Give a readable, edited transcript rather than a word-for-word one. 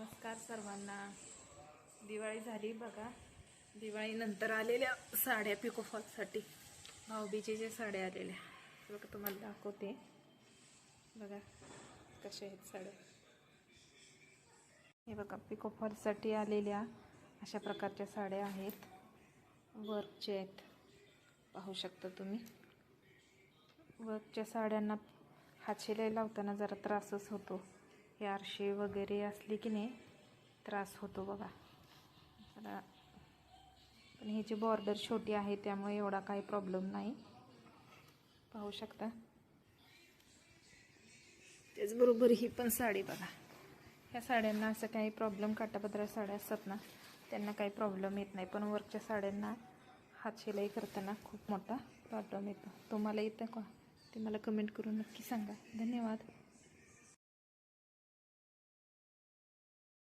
नमस्कार सर्वांना. दिवाळी झाली बघा. दिवाळीनंतर आलेल्या साड्या पिको फॉलसाठी भाऊबीजेच्या साड्या आलेल्या बघा, तुम्हाला दाखवते. बघा कशा आहेत साड्या. हे बघा पिको फॉलसाठी आलेल्या अशा प्रकारच्या साड्या आहेत. वर्कच्या आहेत, पाहू शकता तुम्ही. वर्कच्या साड्यांना हात शिलाई लावताना जरा त्रासच होतो. हे आरशे वगैरे असले की नाही त्रास होतो बघा. पण ह्याची बॉर्डर छोटी आहे त्यामुळे एवढा काही प्रॉब्लेम नाही, पाहू शकता. त्याचबरोबर ही पण साडी बघा. ह्या साड्यांना असं काही प्रॉब्लेम, काटापदरा साड्या असतात ना त्यांना काही प्रॉब्लेम येत नाही, पण वर्कच्या साड्यांना हात शिलाई करताना खूप मोठा प्रॉब्लेम येतो. तुम्हाला येतं का ते मला कमेंट करून नक्की सांगा. धन्यवाद.